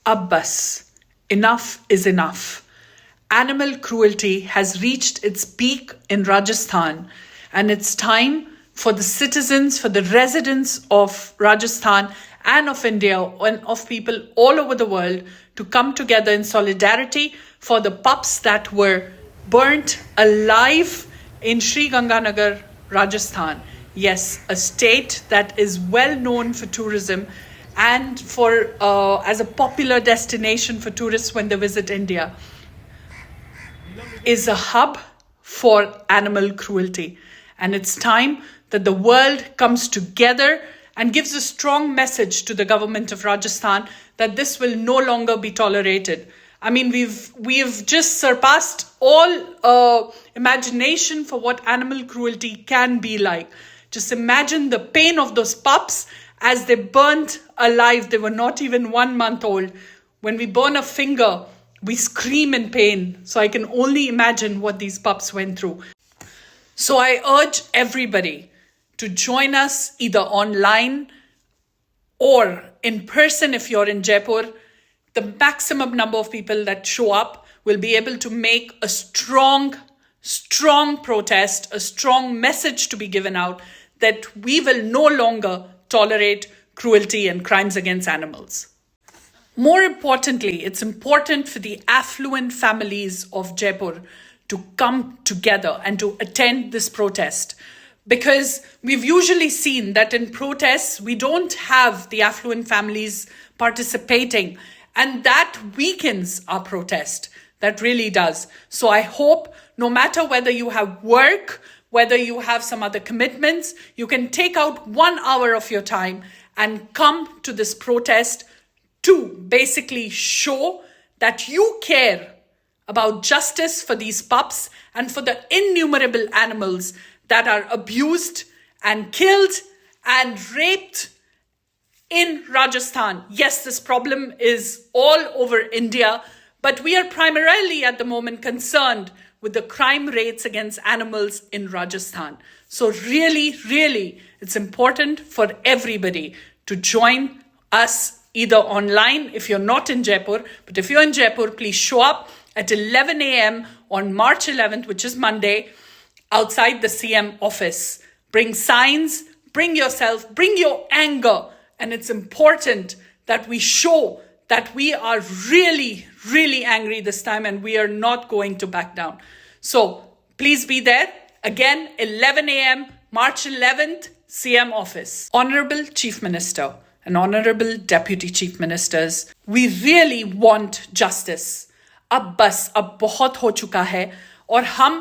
Abbas, enough is enough. Animal cruelty has reached its peak in Rajasthan, and it's time for the citizens, for the residents of Rajasthan and of India and of people all over the world to come together in solidarity for the pups that were burnt alive in Sri Ganganagar, Rajasthan. Yes, a state that is well known for tourism and for as a popular destination for tourists when they visit India, is a hub for animal cruelty. And it's time that the world comes together and gives a strong message to the government of Rajasthan that this will no longer be tolerated. I mean, we've just surpassed all imagination for what animal cruelty can be like. Just imagine the pain of those pups as they burnt alive. They were not even 1 month old. When we burn a finger, we scream in pain. So I can only imagine what these pups went through. So I urge everybody to join us either online or in person if you're in Jaipur. The maximum number of people that show up will be able to make a strong protest, a strong message to be given out that we will no longer tolerate cruelty and crimes against animals. More importantly, it's important for the affluent families of Jaipur to come together and to attend this protest. Because we've usually seen that in protests, we don't have the affluent families participating. And that weakens our protest. That really does. So I hope no matter whether you have work, whether you have some other commitments, you can take out 1 hour of your time and come to this protest to basically show that you care about justice for these pups and for the innumerable animals that are abused and killed and raped in Rajasthan. Yes, this problem is all over India, but we are primarily at the moment concerned with the crime rates against animals in Rajasthan. So really, it's important for everybody to join us either online if you're not in Jaipur, but if you're in Jaipur, please show up at 11 a.m. on March 11th, which is Monday, outside the CM office. Bring signs, bring yourself, bring your anger. And it's important that we show that we are really angry this time and we are not going to back down. So please be there. Again, 11 a.m., March 11th, CM office. Honorable Chief Minister and Honorable Deputy Chief Ministers, we really want justice. अब बस अब बहुत हो चुका है और हम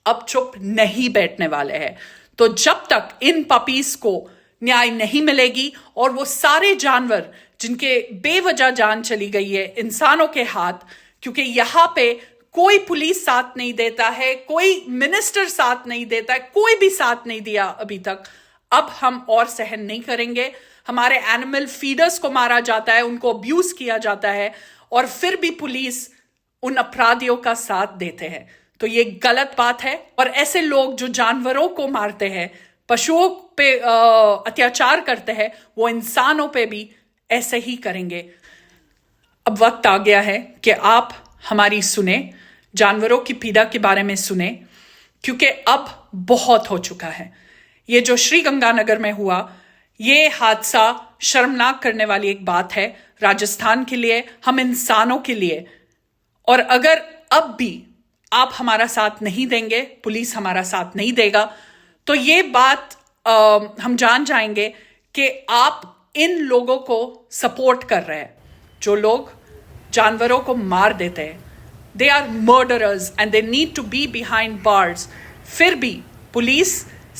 अब चुप नहीं बैठने वाले हैं. तो जब तक इन पपीज को न्याय नहीं मिलेगी और वो सारे जानवर जिनके बेवजह जान चली गई है इंसानों के हाथ, क्योंकि यहाँ पे कोई पुलिस साथ नहीं देता है, कोई मिनिस्टर साथ नहीं देता है, कोई भी साथ नहीं दिया अभी तक. अब हम और सहन नहीं करेंगे. हमारे एनिमल फीडर्स को मारा जाता है, उनको अब्यूज किया जाता है और फिर भी पुलिस उन अपराधियों का साथ देते हैं. तो ये गलत बात है और ऐसे लोग जो जानवरों को मारते हैं, पशुओं पे अत्याचार करते हैं, वो इंसानों पे भी ऐसे ही करेंगे. अब वक्त आ गया है कि आप हमारी सुने, जानवरों की पीड़ा के बारे में सुने, क्योंकि अब बहुत हो चुका है. ये जो श्री गंगानगर में हुआ, ये हादसा शर्मनाक करने वाली एक बात है राजस्थान के लिए, हम इंसानों के लिए. और अगर अब भी आप हमारा साथ नहीं देंगे, पुलिस हमारा साथ नहीं देगा, तो ये बात हम जान जाएंगे कि आप इन लोगों को सपोर्ट कर रहे हैं. जो लोग जानवरों को मार देते हैं, they are murderers and they need to be behind bars. फिर भी पुलिस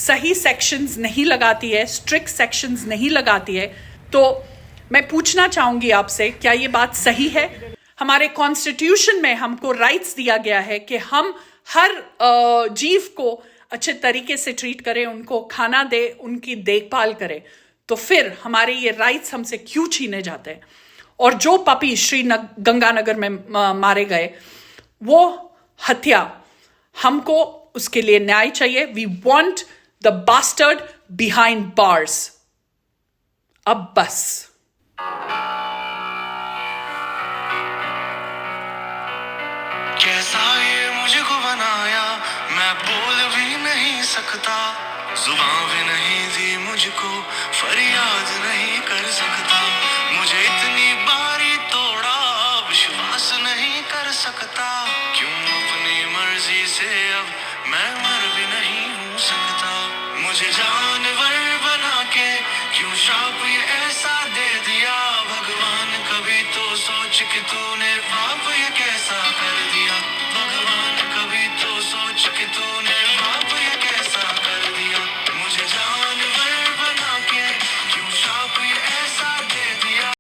सही सेक्शंस नहीं लगाती है, स्ट्रिक्ट सेक्शंस नहीं लगाती है. तो मैं पूछना चाहूंगी आपसे, क्या ये बात सही है? हमारे कॉन्स्टिट्यूशन में हमको राइट्स दिया गया है कि हम हर जीव को अच्छे तरीके से ट्रीट करें, उनको खाना दे, उनकी देखभाल करें. तो फिर हमारे ये राइट्स हमसे क्यों छीने जाते हैं? और जो पपी श्री गंगानगर में मारे गए, वो हत्या, हमको उसके लिए न्याय चाहिए. We want the bastard behind bars. अब बस. सकता, जुबान भी नहीं दी मुझको, फरियाद नहीं कर सकता, मुझे इतनी बारी तोड़ा, विश्वास नहीं कर सकता, क्यों अपनी मर्जी से